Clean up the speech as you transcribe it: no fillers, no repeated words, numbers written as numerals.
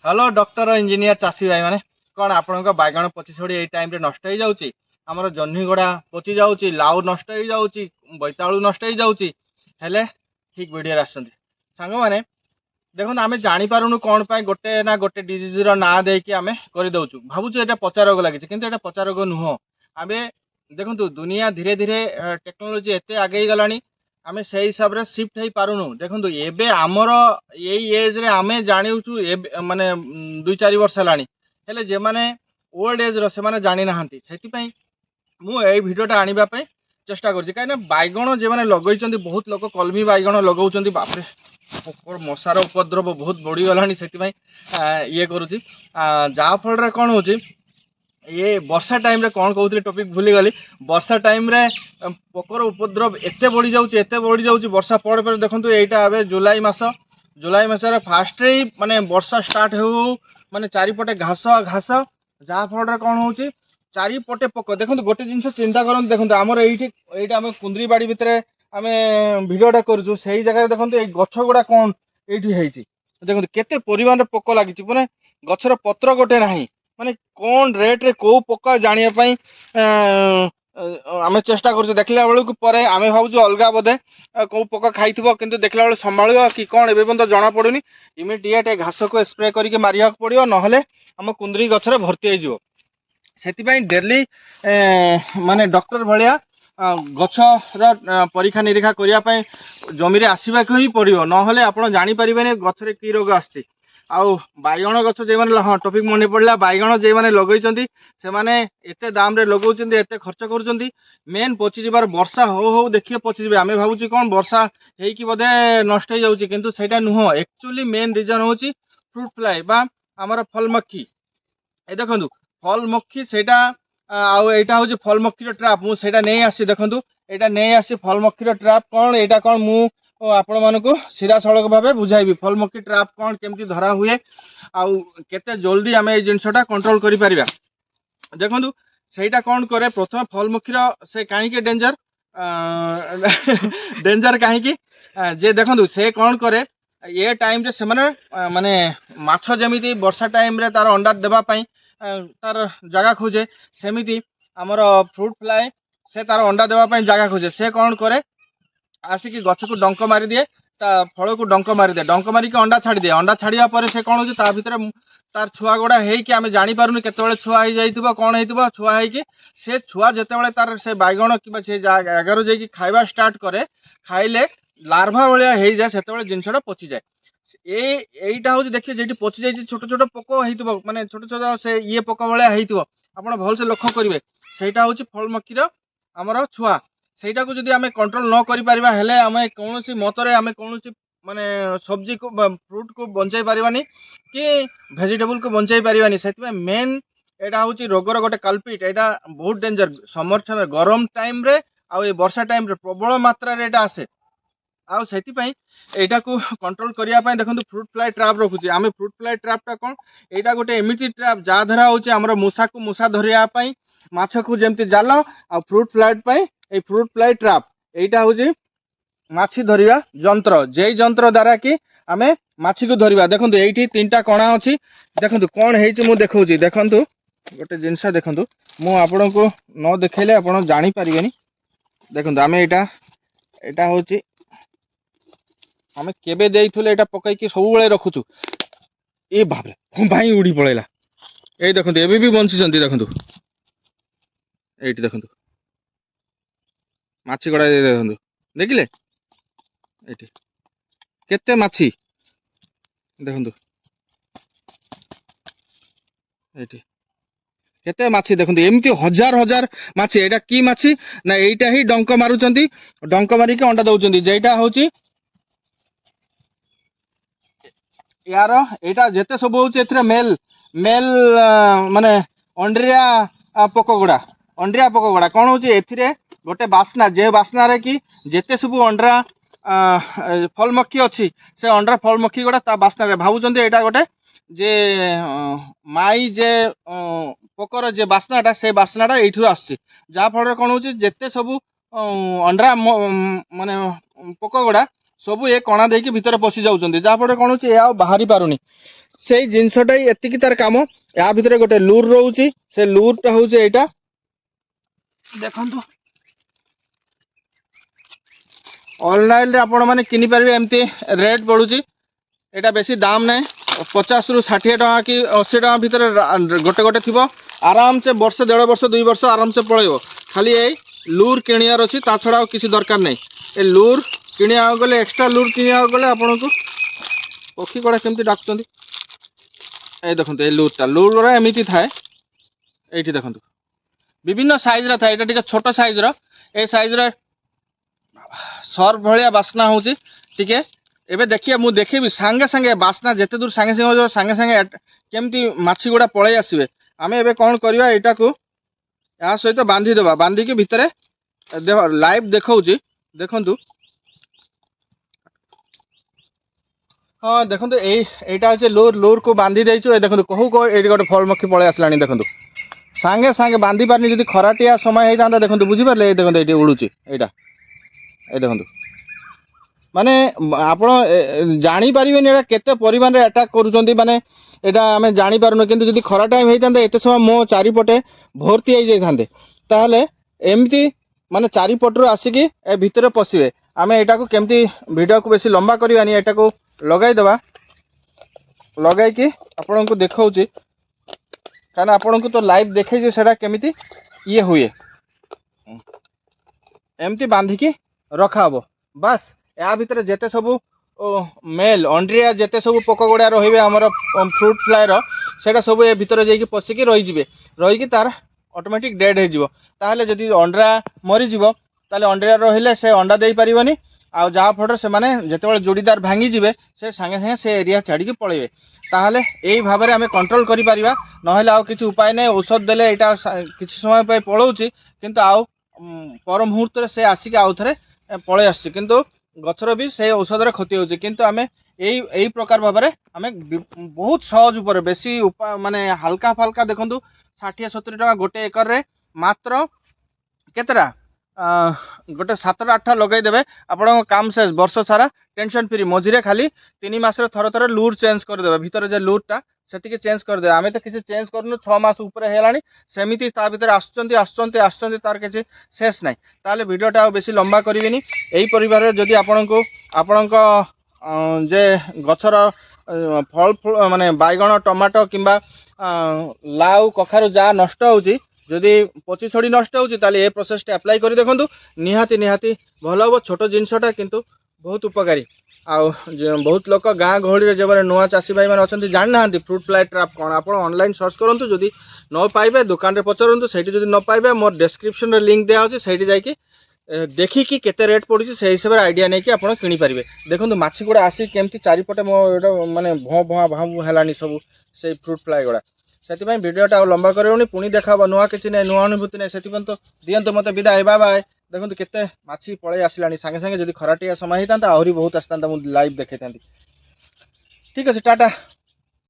Hello doctor engineer चाषी भाई माने कौन आपण बैगण पची छड़ी यही टाइम रे नष्ट हो जाउची हमर जह्नी गोड़ा पची जाउची लाउ नष्ट हो जाउची बोइताळू नष्ट हो जाउची हेले ठीक वीडियो आछंती सांग माने देखो आम जापारूँ कौन पाई गोटे ना गोटे डिजीज ना देकी आम कर दौचु भावुँ ये पचा रोग लगी कि पचा रोग नुह आम देखु दुनिया धीरे धीरे टेक्नोलोजी एत आगे गला आम से हिसाब से सिफ्ट हो पारुनु देखो एबे आमर यही एज रे आमे जाणुचु माने 2-4 वर्ष है जे मैंने ओल्ड एज रे जानी ना मुझे भिडटा आने चेष्टा करें बैगण जो मैंने लगे बहुत लोग कलमी बैगण लगे बापरे मशार उपद्रव बहुत बढ़ीगला ये करुच्ची जहाँफल कौन हो ये वर्षा टाइम रे कौन कहते टॉपिक भूली गली वर्षा टाइम रे पोकर उपद्रव एते बढ़ी जाऊँ वर्षा पड़े पर देखो यहाँ जुलाई मस फास्ट ही माने वर्षा स्टार्ट हो माने चारिपटे घास घास जहाँफल कौन हो चारिपटे पोक देखो गोटे जिन चिंता कर देखो आमर ये आम कुंद्री बाड़ी भितर आम भिडियोटा करूँ से जगह देखो ये गछ गुड़ा कौन ये देखो केते परिमाण पोक लगी मैंने गछर पत्र गोटे ना माने कौन रेट रे को पोक जानापी आम चेष्टा कर देखला बेलू पर आम भावुँ अलग बोधे कौ पोक खाई कि देखला बेलू संभाल कि कौन ए जना पड़ूनी इमिडिएट घास को स्प्रे करके मारिया पड़ो ना आम कुंद्री गछर भर्ती हो डेली माने डॉक्टर भाया गछर परीक्षा निरीक्षा करने जमी आसवाक ही पड़ो ना आप जापर गछरे कि रोग आसची आउ बैगण गछ जो मैंने हाँ टॉपिक मन पड़ा बैगण जो मैंने लगे से मैंने एते दाम रे लगौछन्ति एते खर्च करुछन्ति मेन पची जबार वर्षा हो देखिए पची जबे आमे भाबुची कोन वर्षा हेकी बोधे नष्ट हो जाउची किंतु सेटा नुह एक्चुअली मेन रीजन होची फ्रूट फ्लाई बा हमर फल मक्खी ए देखंतु फल मक्खी सेटा आउ एटा होची फल मक्खीर ट्रैप मु सेटा नै आसी देखंतु एटा नै आसी फल मक्खीर ट्रैप कोन एटा कोन मु आपण मानकु सीधा सड़क भाव बुझाइबी फल मक्खी ट्रैप कौन केमती धरा हुए आउ केते जल्दी आम ये जिनसटा कंट्रोल करि परिबा देखंतु सेटा कौन करे प्रथम फल मक्खीर से कहीं डेंजर डेंजर कहीं जे देखंतु से कौन करे ये टाइम रे से माने माछ जेमिति वर्षा टाइम रे तार अंडा देबा पई तार जगह खोजे सेमिति हमर फ्रूट फ्लाई से तार अंडा देबा पई जगह खोजे से कौन करे आसिकी गछ को डंक मारी दिए फल को डंक मारी दिए डंक मारिक अंडा छाड़ी दिए अंडा छाड़ा पर से कौन हो तार छुआ गुड़ा होकि आम जापर केत छुआ हो जाइए कौन हो छुआ होकि से छुआ जिते तार से बैगण कि से जगार जा खावा स्टार्ट करे खाइले लार्भा भाया हो जाए से जिनसा पची जाए यहीटा हूँ देखिए जी पची जाइए छोट छोट पोक हो माने छोट छोट से ये पोक भाया हो आप भल से लक्ष्य करेंगे सहीटा हूँ फल मक्खीर आमर छुआ सेटा को जदि आमे कंट्रोल न करि परिबा हेले आमे कोनोसी मतरे आमे कोनोसी माने सब्जी को फ्रूट को बंचाई परिबानी कि वेजिटेबल को बंचाई परिबानी सेति मेन एटा होची रोगर गोटे कल्पिट एटा बहुत डेंजर समर टाइम गरम टाइम रे आ ए वर्षा टाइम रे प्रबल मात्रा रे एटा आसे आ सेति पई एटा को कंट्रोल करिया पई देखंतु फ्रूट फ्लाई ट्रैप रखुची आमे फ्रूट फ्लाई ट्रैप टा कोन एटा गोटे एमिति ट्रैप जा धरा होची हमर मूसा को मूसा धरिया पई माछ को जेमति जाल आ फ्रूट फ्लाई पई ए फ्रूट फ्लाई ट्रैप एटा हूँ माछी धरिया जंत्र जे जंत्र द्वारा कि आमे माछी को धरिबा देखंतु एठी तीनटा कणा अछि देखंतु कोन हेछि मु देखौछि देखंतु गोटे जिंस देखंतु मु आपन को न देखैले आपन जानि परिबेनी देखंतु आमे एटा होछि आमे केबे देइथुले एटा पकाई कि सब बेले रखुछु ए बाप रे भाई उड़ी पळेला ए देखंतु एबे भी बंची जंती देखंतु एठी देखंतु माछी गड़ा देखो देखिले एठी केते माछी देखो एठी केते माछी देखो एमती हजार हजार माछी एटा की माछी ना एटा ही डंक मारुचंती डंक मारिक अंडा दउचंती जेटा होची यार एटा जेते सब होची एथरे मेल मेल माने अंड्रिया पोक गुड़ा कौन होची एथिरे गोटे बास्ना जे बास्ना रे कि जेते सब अंडा फल मक्खी अच्छी से अंडा फल मक्खी गुड़ा ता बास्ना रे भावुचंती एटा गोटे जे माई जे पोकर जे बास्नाटा से बास्नाटा एठू आसछि जहाँ फल कौन होची जेते सब अंडा माने पोक गुड़ा सब ए कणा देकी भितर पशि जाउचंती जहाँ फल कौन होची ए आ बाहरी पारुनी ସେଇ ଜିନିଷଟା ହିଁ ଏତିକି ତାର କାମ। ୟା ଭିତରେ ଗୋଟେ ଲୁର୍ ରହୁଛି, ସେ ଲୁର୍ଟା ହଉଛି ଏଇଟା ଦେଖନ୍ତୁ। ଅନଲାଇନରେ ଆପଣମାନେ କିଣିପାରିବେ, ଏମିତି ରେଟ୍ ପଡ଼ୁଛି। এটা বেশি দাম নাই, 50 ରୁ 60 ଟଙ୍କା କି 80 ଟଙ୍କା ভিতরে গোটে গোটে থিব। আরামসে বর্ষে 1.5 ବର୍ଷ 2 ବର୍ଷ আরামসে পড়াইব। খালি এই লুর কিଣିবার ଅଛି, তা ছড়া আর কিছু দরকার নাই। এই লুর কিনিବାକୁ গলে, এক্সট্রা লুর কিনিବାକୁ গলে ଆପଣଙ୍କୁ পক্ষী কড়া কেমতি ডাকুଛନ୍ତି। এই দেখନ୍ତୁ, এই লুররা এমিতি থাকে। এইটি দেখନ୍ତୁ বিভিন্ন সাইজର ଥାଏ। এটা ଟିକେ ଛୋଟ ସାଇଜର। এই ସାଇଜର ସର୍ଫ ଭଳିଆ ବାସ୍ନା ହେଉଛି ଟିକେ। ଏବେ ଦେଖିବା, ମୁଁ ଦେଖିବି ସାଙ୍ଗେ ସାଙ୍ଗେ ବାସ୍ନା ଯେତେ ଦୂର ସାଙ୍ଗେ ସାଙ୍ଗେ ସାଙ୍ଗେ ସାଙ୍ଗେ କେମିତି ମାଛି ଗୁଡ଼ା ପଳେଇ ଆସିବେ। ଆମେ ଏବେ କ'ଣ କରିବା, ଏଇଟାକୁ ଏହା ସହିତ ବାନ୍ଧିଦେବା। ବାନ୍ଧିକି ଭିତରେ ଲାଇଭ୍ ଦେଖାଉଛି, ଦେଖନ୍ତୁ। ହଁ ଦେଖନ୍ତୁ, এইটা হচ্ছে লুরକୁ ବାନ୍ଧି ଦେଇଛୁ। ଏ ଦେଖନ୍ତୁ, କହୁ କହୁ ଏଇଠି ଗୋଟେ ଫଳମଖୀ ପଳେଇ ଆସିଲାଣି। ଦେଖନ୍ତୁ ସାଙ୍ଗେ ସାଙ୍ଗେ ବାନ୍ଧି ପାରିନି। ଯଦି ଖରାଟିଆ ସମୟ ହେଇଥାନ୍ତା, ଦେଖନ୍ତୁ ବୁଝିପାରିଲେ, ଏଇ ଦେଖନ୍ତୁ ଏଇଠି ଉଡ଼ୁଛି ଏଇଟା। এই দেখନ୍ତୁ, মানে ଆପଣ ଜାଣିପାରିବେନି ଏଇଟା କେତେ ପରିମାଣରେ ଆଟାକ୍ କରୁଛନ୍ତି। ମାନେ ଏଇଟା ଆମେ ଜାଣିପାରୁନୁ। କିନ୍ତୁ ଯଦି ଖରା ଟାଇମ୍ ହେଇଥାନ୍ତା, ଏତେ ସମୟ ମୋ ଚାରିପଟେ ଭର୍ତ୍ତି ହେଇଯାଇଥାନ୍ତେ। ତାହେଲେ ଏମିତି ମାନେ ଚାରିପଟରୁ ଆସିକି ଏ ଭିତରେ ପଶିବେ। ଆମେ ଏଇଟାକୁ କେମିତି, ଭିଡ଼ିଓକୁ ବେଶୀ ଲମ୍ବା କରିବାନି, ଏଇଟାକୁ ଲଗାଇଦେବା। ଲଗାଇକି ଆପଣଙ୍କୁ ଦେଖାଉଛି, କାରଣ ଆପଣଙ୍କୁ ତ ଲାଇଭ୍ ଦେଖେଇଛି ସେଇଟା କେମିତି ଇଏ ହୁଏ। ଏମିତି ବାନ୍ଧିକି ରଖା ହବ। ବାସ୍ ୟା ଭିତରେ ଯେତେ ସବୁ ମେଲ୍ ଅଣ୍ଡ୍ରିଆ ଯେତେ ସବୁ ପୋକ ଗୁଡ଼ା ରହିବେ ଆମର ଫ୍ରୁଟ୍ ଫ୍ଲାଏର, ସେଇଟା ସବୁ ଏ ଭିତରେ ଯାଇକି ପଶିକି ରହିଯିବେ। ରହିକି ତାର ଅଟୋମେଟିକ୍ ଡେଡ୍ ହେଇଯିବ। ତାହେଲେ ଯଦି ଅଣ୍ଡା ମରିଯିବ, ତାହେଲେ ଅଣ୍ଡା ରହିଲେ ସେ ଅଣ୍ଡା ଦେଇପାରିବନି। ଆଉ ଯାହାଫଳରେ ସେମାନେ ଯେତେବେଳେ ଯୋଡ଼ିଦାର ଭାଙ୍ଗିଯିବେ, ସେ ସାଙ୍ଗେ ସାଙ୍ଗେ ସେ ଏରିଆ ଛାଡ଼ିକି ପଳେଇବେ। ତାହେଲେ ଏଇ ଭାବରେ ଆମେ କଣ୍ଟ୍ରୋଲ କରିପାରିବା। ନହେଲେ ଆଉ କିଛି ଉପାୟ ନାହିଁ। ଔଷଧ ଦେଲେ ଏଇଟା କିଛି ସମୟ ପାଇଁ ପଳଉଛି, କିନ୍ତୁ ଆଉ ପର ମୁହୂର୍ତ୍ତରେ ସେ ଆସିକି ଆଉ ଥରେ ପଳେଇ ଆସୁଛି। କିନ୍ତୁ ଗଛର ବି ସେଇ ଔଷଧରେ କ୍ଷତି ହେଉଛି। କିନ୍ତୁ ଆମେ এই ପ୍ରକାର ଭାବରେ ଆମେ ବହୁତ ସହଜ ଉପରେ, ବେଶୀ ମାନେ ହାଲକା ଫାଲକା ଦେଖନ୍ତୁ, 60-70 ଟଙ୍କା ଗୋଟେ ଏକରରେ। ମାତ୍ର କେତେଟା ଗୋଟେ 7-8ଟା ଲଗାଇଦେବେ, ଆପଣଙ୍କ କାମ ଶେଷ। ବର୍ଷ ସାରା ଟେନସନ୍ ଫ୍ରି। ମଝିରେ ଖାଲି 3 ମାସରେ ଥରେ ଥରେ ଲୁର୍ ଚେଞ୍ଜ କରିଦେବେ। ଭିତରେ ଯେ ଲୁର୍ଟା ସେତିକି ଚେଞ୍ଜ କରିଦେବେ। ଆମେ ତ କିଛି ଚେଞ୍ଜ କରୁନୁ, 6 ମାସ ଉପରେ ହେଇଗଲାଣି ସେମିତି ତା ଭିତରେ ଆସୁଛନ୍ତି, ତାର କିଛି ଶେଷ ନାହିଁ। ତାହେଲେ ଭିଡ଼ିଓଟା ଆଉ ବେଶୀ ଲମ୍ବା କରିବିନି। এই ପରିବାରରେ ଯଦି ଆପଣଙ୍କ ଯେ ଗଛର ଫଳ ମାନେ ବାଇଗଣ, ଟମାଟୋ କିମ୍ବା ଲାଉ, କଖାରୁ ଯାହା ନଷ୍ଟ ହେଉଛି, ଯଦି ପଚି ସଢ଼ି ନଷ୍ଟ ହେଉଛି, ତାହେଲେ ଏ ପ୍ରୋସେସଟା ଆପ୍ଲାଏ କରି ଦେଖନ୍ତୁ। ନିହାତି ଭଲ ହେବ। ଛୋଟ ଜିନିଷଟା କିନ୍ତୁ ବହୁତ ଉପକାରୀ। ଆଉ ବହୁତ ଲୋକ ଗାଁ ଗହଳିରେ ଯେଉଁମାନେ ନୂଆ ଚାଷୀ ଭାଇମାନେ ଅଛନ୍ତି, ଜାଣିନାହାନ୍ତି ଫ୍ରୁଟ୍ ଫ୍ଲାଏ ଟ୍ରାପ୍ କ'ଣ। ଆପଣ ଅନଲାଇନ୍ ସର୍ଚ୍ଚ କରନ୍ତୁ, ଯଦି ନ ପାଇବେ ଦୋକାନରେ ପଚାରନ୍ତୁ। ସେଇଠି ଯଦି ନ ପାଇବେ, ମୋର ଡେସ୍କ୍ରିପସନ୍ରେ ଲିଙ୍କ୍ ଦିଆହେଉଛି, ସେଇଠି ଯାଇକି ଦେଖିକି କେତେ ରେଟ୍ ପଡ଼ୁଛି ସେଇ ହିସାବରେ ଆଇଡ଼ିଆ ନେଇକି ଆପଣ କିଣିପାରିବେ। ଦେଖନ୍ତୁ ମାଛି ଗୁଡ଼ା ଆସି କେମିତି ଚାରିପଟେ ମୋ ଏଇଟା ମାନେ ଭାଁ ହେଲାଣି ସବୁ ସେଇ ଫ୍ରୁଟ୍ ଫ୍ଲାଏ ଗୁଡ଼ା। ସେଥିପାଇଁ ଭିଡ଼ିଓଟା ଆଉ ଲମ୍ବା କରିବନି। ପୁଣି ଦେଖା ହେବ ନୂଆ କିଛି ନାହିଁ, ନୂଆ ଅନୁଭୂତି ନାହିଁ। ସେଥିପାଇଁ ତ ଦିଅନ୍ତୁ ମୋତେ ବିଦାୟ। ବାଏ। ଦେଖନ୍ତୁ କେତେ ମାଛି ପଳେଇ ଆସିଲାଣି ସାଙ୍ଗେ ସାଙ୍ଗେ। ଯଦି ଖରାଟିଆ ସମୟ ହେଇଥାନ୍ତା, ଆହୁରି ବହୁତ ଆସିଥାନ୍ତା, ମୁଁ ଲାଇଭ୍ ଦେଖେଇଥାନ୍ତି। ଠିକ୍ ଅଛି, ଟାଟା।